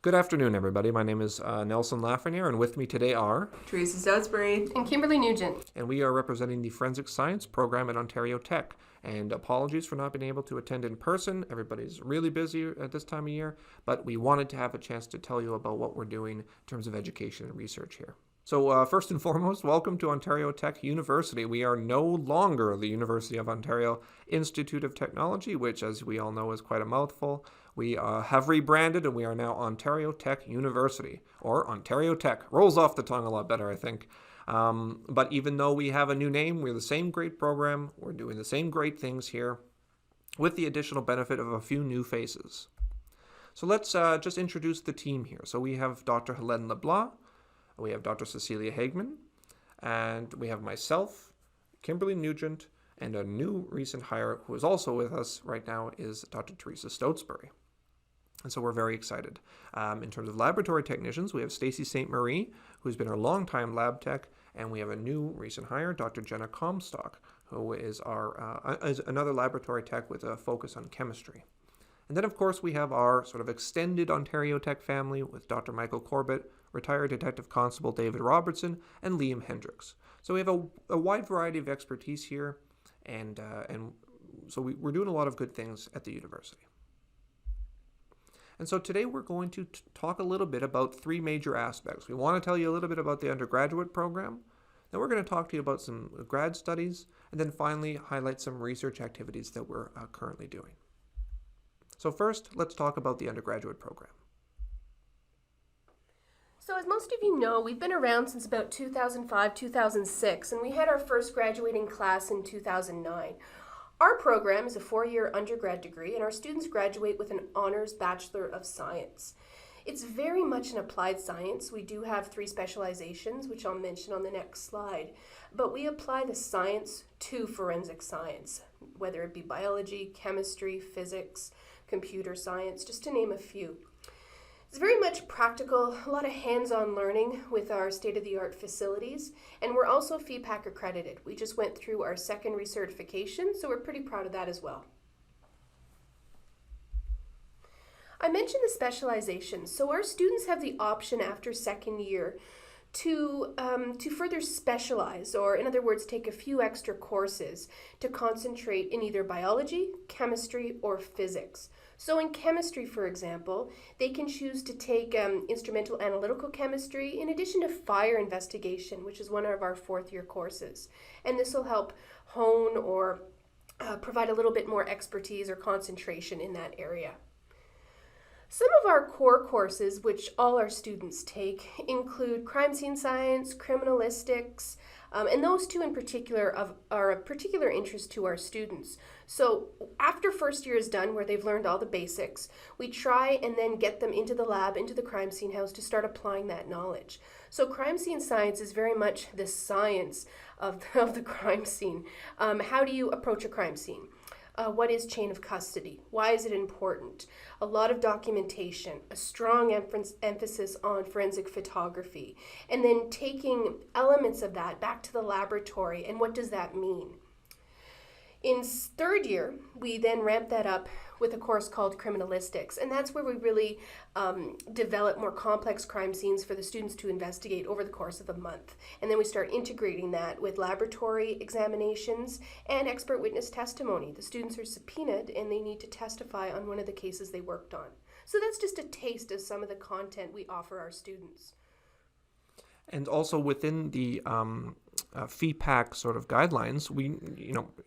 Good afternoon, everybody. My name is Nelson Lafreniere, and with me today are... Teresa Stoutsbury. And Kimberly Nugent. And we are representing the Forensic Science program at Ontariotech. And apologies for not being able to attend in person. Everybody's really busy at this time of year, but we wanted to have a chance to tell you about what we're doing in terms of education and research here. So first and foremost, welcome to Ontariotech University. We are no longer the University of Ontario Institute of Technology, which, as we all know, is quite a mouthful. We have rebranded, and we are now Ontariotech University, or Ontariotech. Rolls off the tongue a lot better, I think. But even though we have a new name, we're the same great program. We're doing the same great things here, with the additional benefit of a few new faces. So let's just introduce the team here. So we have Dr. Helene LeBlanc. We have Dr. Cecilia Hagman, and we have myself, Kimberly Nugent, and a new recent hire who is also with us right now is Dr. Teresa Stoutsbury. And so we're very excited. In terms of laboratory technicians, we have Stacy St. Marie, who's been our longtime lab tech, and we have a new recent hire, Dr. Jenna Comstock, who is is another laboratory tech with a focus on chemistry. And then, of course, we have our sort of extended Ontariotech family with Dr. Michael Corbett, retired Detective Constable David Robertson, and Liam Hendricks. So we have a wide variety of expertise here, and so we're doing a lot of good things at the university. And so today we're going to talk a little bit about three major aspects. We want to tell you a little bit about the undergraduate program, then we're going to talk to you about some grad studies, and then finally highlight some research activities that we're currently doing. So first, let's talk about the undergraduate program. So as most of you know, we've been around since about 2005, 2006, and we had our first graduating class in 2009. Our program is a 4-year undergrad degree, and our students graduate with an honors Bachelor of Science. It's very much an applied science. We do have 3 specializations, which I'll mention on the next slide, but we apply the science to forensic science, whether it be biology, chemistry, physics, computer science, just to name a few. It's very much practical, a lot of hands-on learning with our state-of-the-art facilities, and we're also FEPAC accredited. We just went through our second recertification, so we're pretty proud of that as well. I mentioned the specializations, so our students have the option after second year to further specialize, or in other words, take a few extra courses to concentrate in either biology, chemistry, or physics. So in chemistry, for example, they can choose to take instrumental analytical chemistry in addition to fire investigation, which is one of our 4th-year courses. And this will help hone or provide a little bit more expertise or concentration in that area. Some of our core courses, which all our students take, include crime scene science, criminalistics, and those 2 in particular are of particular interest to our students. So after first year is done, where they've learned all the basics, we try and then get them into the lab, into the crime scene house to start applying that knowledge. So crime scene science is very much the science of the crime scene. How do you approach a crime scene? What is chain of custody? Why is it important? A lot of documentation, a strong emphasis on forensic photography, and then taking elements of that back to the laboratory, and what does that mean? In 3rd year, we then ramp that up with a course called criminalistics, and that's where we really develop more complex crime scenes for the students to investigate over the course of a month. And then we start integrating that with laboratory examinations and expert witness testimony. The students are subpoenaed and they need to testify on one of the cases they worked on. So that's just a taste of some of the content we offer our students. And also within the FEPAC sort of guidelines, we,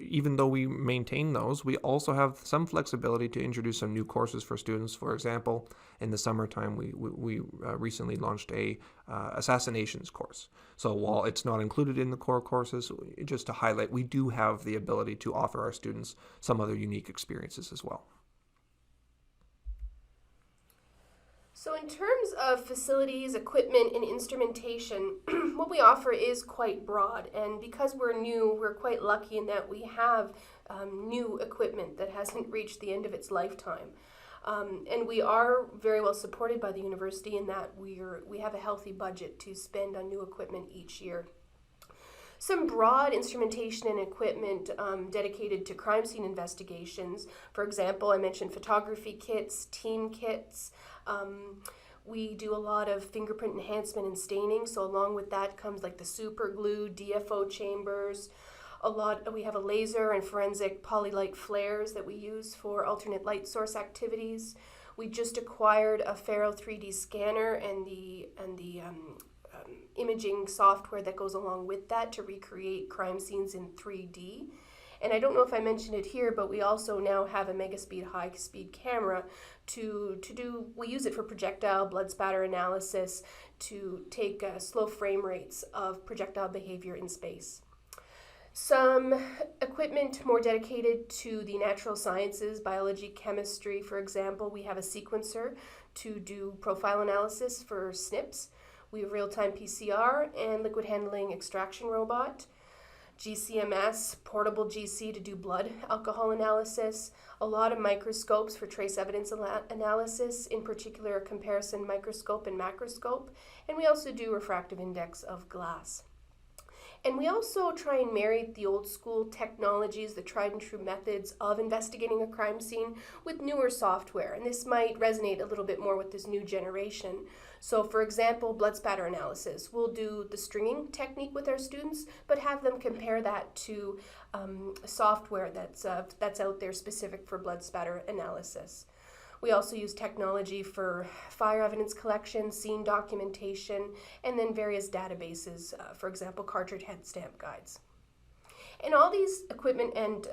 even though we maintain those, we also have some flexibility to introduce some new courses for students. For example, in the summertime, we recently launched a assassinations course. So while it's not included in the core courses, just to highlight, we do have the ability to offer our students some other unique experiences as well. So in terms of facilities, equipment, and instrumentation, what we offer is quite broad. And because we're new, we're quite lucky in that we have new equipment that hasn't reached the end of its lifetime. And we are very well supported by the university in that we have a healthy budget to spend on new equipment each year. Some broad instrumentation and equipment dedicated to crime scene investigations. For example, I mentioned photography kits, team kits. We do a lot of fingerprint enhancement and staining, so along with that comes like the super glue, DFO chambers. We have a laser and forensic polylight flares that we use for alternate light source activities. We just acquired a Faro 3D scanner and the imaging software that goes along with that to recreate crime scenes in 3D. And I don't know if I mentioned it here, but we also now have a megaspeed high-speed camera we use it for projectile blood spatter analysis to take slow frame rates of projectile behavior in space. Some equipment more dedicated to the natural sciences, biology, chemistry, for example. We have a sequencer to do profile analysis for SNPs. We have real-time PCR and liquid handling extraction robot. GCMS, portable GC to do blood alcohol analysis, a lot of microscopes for trace evidence analysis, in particular a comparison microscope and macroscope, and we also do refractive index of glass. And we also try and marry the old school technologies, the tried and true methods of investigating a crime scene with newer software. And this might resonate a little bit more with this new generation. So for example, blood spatter analysis. We'll do the stringing technique with our students, but have them compare that to software that's out there specific for blood spatter analysis. We also use technology for fire evidence collection, scene documentation, and then various databases, for example, cartridge head stamp guides. And all these equipment and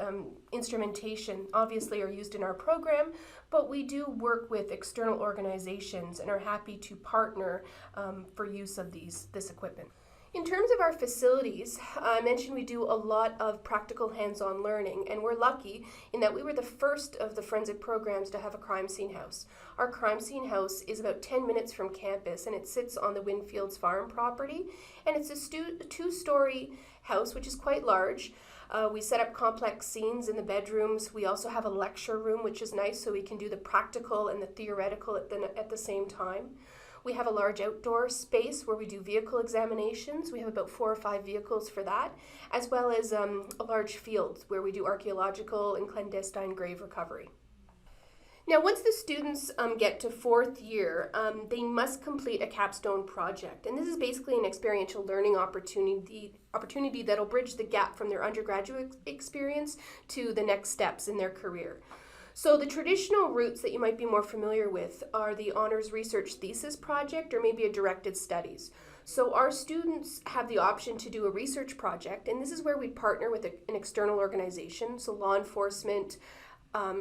instrumentation obviously are used in our program, but we do work with external organizations and are happy to partner for use of this equipment. In terms of our facilities, I mentioned we do a lot of practical hands-on learning, and we're lucky in that we were the first of the forensic programs to have a crime scene house. Our crime scene house is about 10 minutes from campus, and it sits on the Winfields Farm property, and it's a two-story house, which is quite large. We set up complex scenes in the bedrooms. We also have a lecture room, which is nice, so we can do the practical and the theoretical at the same time. We have a large outdoor space where we do vehicle examinations. We have about 4 or 5 vehicles for that, as well as a large field where we do archaeological and clandestine grave recovery. Now, once the students get to 4th year, they must complete a capstone project. And this is basically an experiential learning opportunity that'll bridge the gap from their undergraduate experience to the next steps in their career. So the traditional routes that you might be more familiar with are the honors research thesis project or maybe a directed studies. So our students have the option to do a research project, and this is where we partner with an external organization, so law enforcement,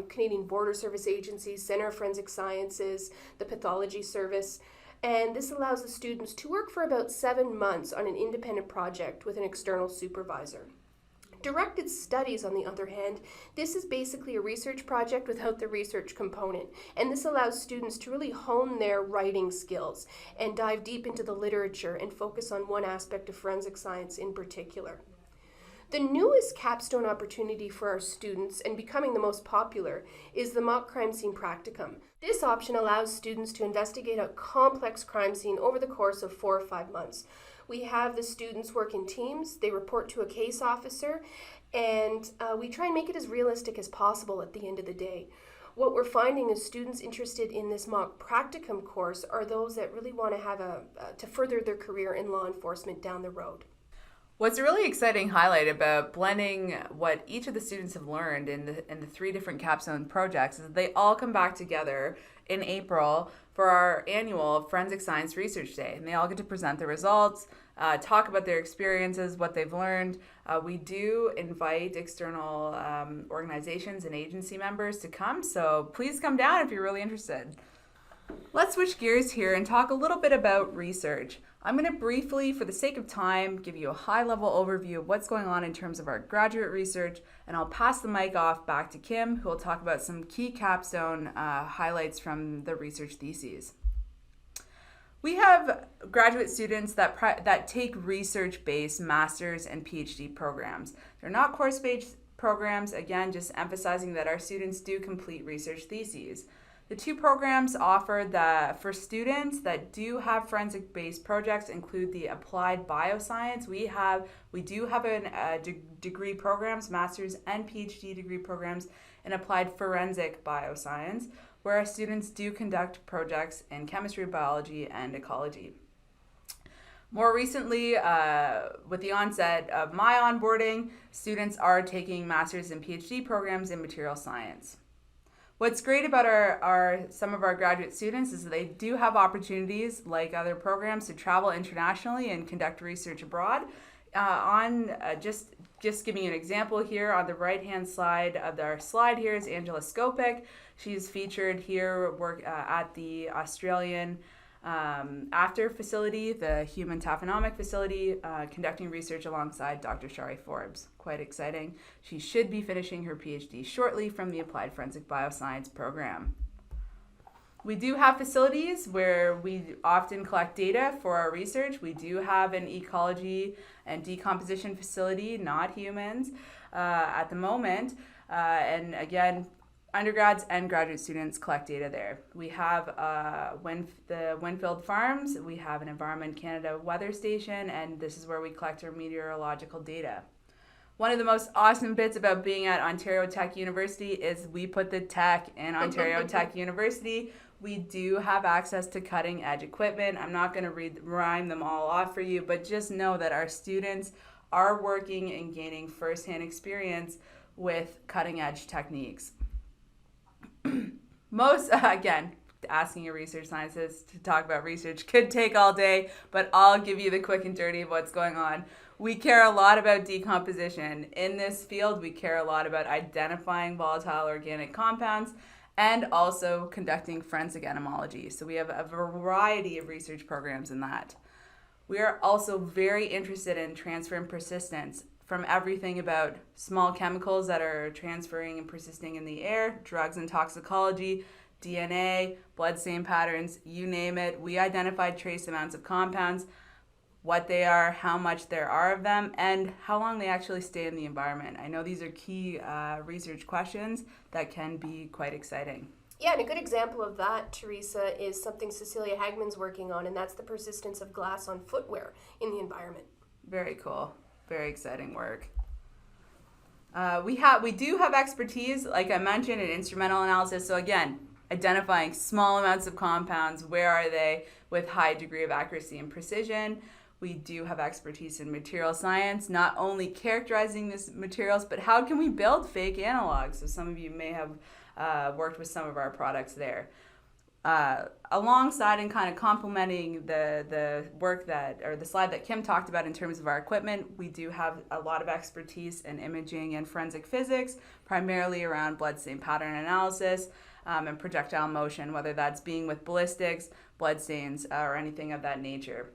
Canadian Border Service Agency, Centre of Forensic Sciences, the Pathology Service, and this allows the students to work for about 7 months on an independent project with an external supervisor. Directed studies, on the other hand, this is basically a research project without the research component, and this allows students to really hone their writing skills and dive deep into the literature and focus on one aspect of forensic science in particular. The newest capstone opportunity for our students, and becoming the most popular, is the mock crime scene practicum. This option allows students to investigate a complex crime scene over the course of 4 or 5 months. We have the students work in teams, they report to a case officer, and we try and make it as realistic as possible at the end of the day. What we're finding is students interested in this mock practicum course are those that really want to have to further their career in law enforcement down the road. What's a really exciting highlight about blending what each of the students have learned in the 3 different capstone projects is that they all come back together in April for our annual Forensic Science Research Day. And they all get to present their results, talk about their experiences, what they've learned. We do invite external organizations and agency members to come, so please come down if you're really interested. Let's switch gears here and talk a little bit about research. I'm going to briefly, for the sake of time, give you a high-level overview of what's going on in terms of our graduate research, and I'll pass the mic off back to Kim, who will talk about some key capstone highlights from the research theses. We have graduate students that take research-based master's and PhD programs. They're not course-based programs, again, just emphasizing that our students do complete research theses. The 2 programs offered for students that do have forensic-based projects include the applied bioscience. We do have degree programs, master's and PhD degree programs in applied forensic bioscience. where our students do conduct projects in chemistry, biology, and ecology. More recently, with the onset of my onboarding, students are taking master's and PhD programs in material science. What's great about some of our graduate students is that they do have opportunities, like other programs, to travel internationally and conduct research abroad. Just giving you an example here, on the right-hand side of our slide here is Angela Skopik. She's featured here at the Australian after facility, the Human Taphonomic Facility, conducting research alongside Dr. Shari Forbes. Quite exciting. She should be finishing her PhD shortly from the Applied Forensic Bioscience program. We do have facilities where we often collect data for our research. We do have an ecology and decomposition facility, not humans, at the moment. And again, undergrads and graduate students collect data there. We have the Winfield Farms, we have an Environment Canada weather station, and this is where we collect our meteorological data. One of the most awesome bits about being at Ontariotech University is we put the tech in Ontariotech University. We do have access to cutting edge equipment. I'm not going to rhyme them all off for you, but just know that our students are working and gaining firsthand experience with cutting edge techniques. Again, asking a research scientist to talk about research could take all day, but I'll give you the quick and dirty of what's going on. We care a lot about decomposition. In this field, we care a lot about identifying volatile organic compounds and also conducting forensic entomology. So we have a variety of research programs in that. We are also very interested in transfer and persistence, from everything about small chemicals that are transferring and persisting in the air, drugs and toxicology, DNA, blood stain patterns, you name it. We identified trace amounts of compounds, what they are, how much there are of them, and how long they actually stay in the environment. I know these are key research questions that can be quite exciting. Yeah, and a good example of that, Teresa, is something Cecilia Hagman's working on, and that's the persistence of glass on footwear in the environment. Very cool. Very exciting work. We do have expertise, like I mentioned, in instrumental analysis. So again, identifying small amounts of compounds, where are they, with high degree of accuracy and precision. We do have expertise in material science, not only characterizing these materials, but how can we build fake analogs? So some of you may have worked with some of our products there. Alongside and kind of complementing the work the slide that Kim talked about in terms of our equipment, we do have a lot of expertise in imaging and forensic physics, primarily around blood stain pattern analysis and projectile motion, whether that's being with ballistics, blood stains, or anything of that nature.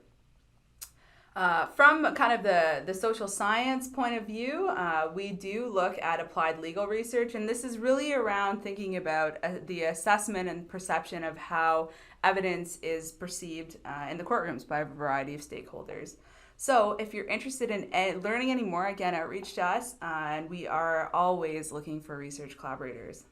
From kind of the social science point of view, we do look at applied legal research, and this is really around thinking about the assessment and perception of how evidence is perceived in the courtrooms by a variety of stakeholders. So if you're interested in learning any more, again, outreach to us, and we are always looking for research collaborators.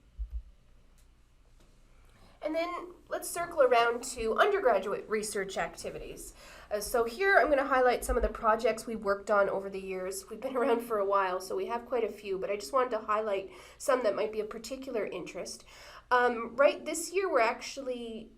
And then let's circle around to undergraduate research activities. So here I'm going to highlight some of the projects we've worked on over the years. We've been around for a while, so we have quite a few, but I just wanted to highlight some that might be of particular interest. Right this year we're actually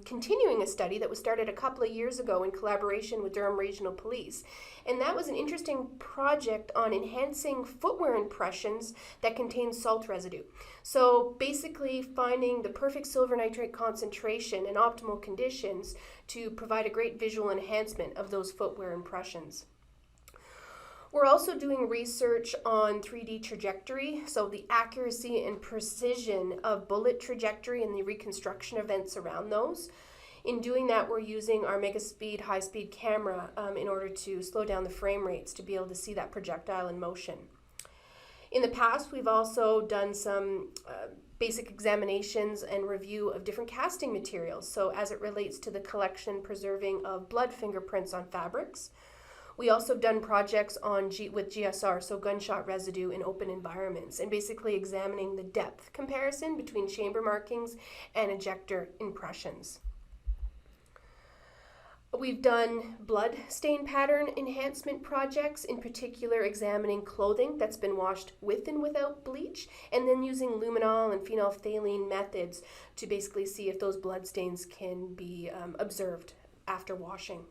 continuing a study that was started a couple of years ago in collaboration with Durham Regional Police. And that was an interesting project on enhancing footwear impressions that contain salt residue. So basically finding the perfect silver nitrate concentration and optimal conditions to provide a great visual enhancement of those footwear impressions. We're also doing research on 3D trajectory, so the accuracy and precision of bullet trajectory and the reconstruction events around those. In doing that, we're using our Megaspeed high-speed camera in order to slow down the frame rates to be able to see that projectile in motion. In the past, we've also done some basic examinations and review of different casting materials, so as it relates to the collection and preserving of blood fingerprints on fabrics. We also have done projects with GSR, so gunshot residue in open environments, and basically examining the depth comparison between chamber markings and ejector impressions. We've done blood stain pattern enhancement projects, in particular examining clothing that's been washed with and without bleach, and then using luminol and phenolphthalein methods to basically see if those blood stains can be observed after washing.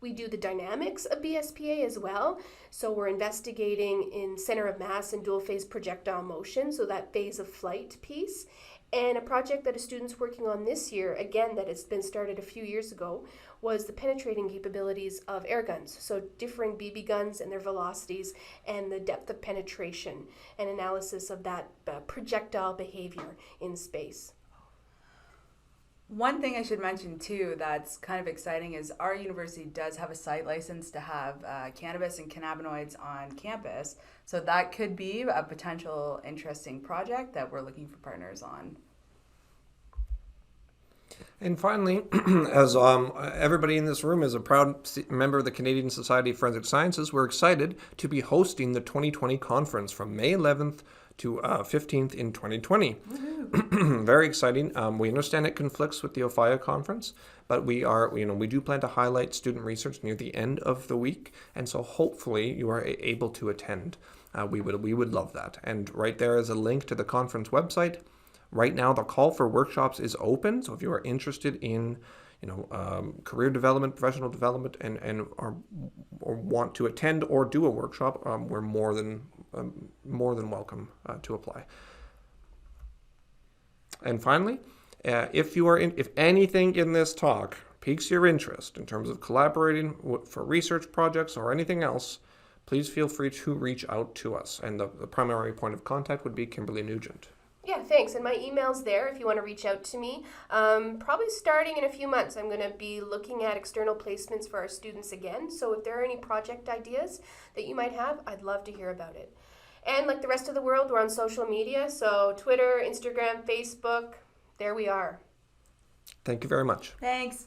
We do the dynamics of BSPA as well. So we're investigating in center of mass and dual phase projectile motion, so that phase of flight piece. And a project that a student's working on this year, again, that has been started a few years ago, was the penetrating capabilities of air guns. So differing BB guns and their velocities and the depth of penetration and analysis of that projectile behavior in space. One thing I should mention too that's kind of exciting is our university does have a site license to have cannabis and cannabinoids on campus. So that could be a potential interesting project that we're looking for partners on. And finally, as everybody in this room is a proud member of the Canadian Society of Forensic Sciences, we're excited to be hosting the 2020 conference from May 11th to 15th in 2020. Very exciting. We understand it conflicts with the Ofia conference, but we do plan to highlight student research near the end of the week, and so hopefully you are able to attend. We would love that. And right there is a link to the conference website. Right now, the call for workshops is open, so if you are interested in career development, professional development, and or want to attend or do a workshop, we're more than welcome to apply. And finally, if anything in this talk piques your interest in terms of collaborating for research projects or anything else, please feel free to reach out to us. And the primary point of contact would be Kimberly Nugent. Yeah, thanks. And my email's there if you want to reach out to me. Probably starting in a few months, I'm going to be looking at external placements for our students again. So if there are any project ideas that you might have, I'd love to hear about it. And like the rest of the world, we're on social media. So Twitter, Instagram, Facebook, there we are. Thank you very much. Thanks.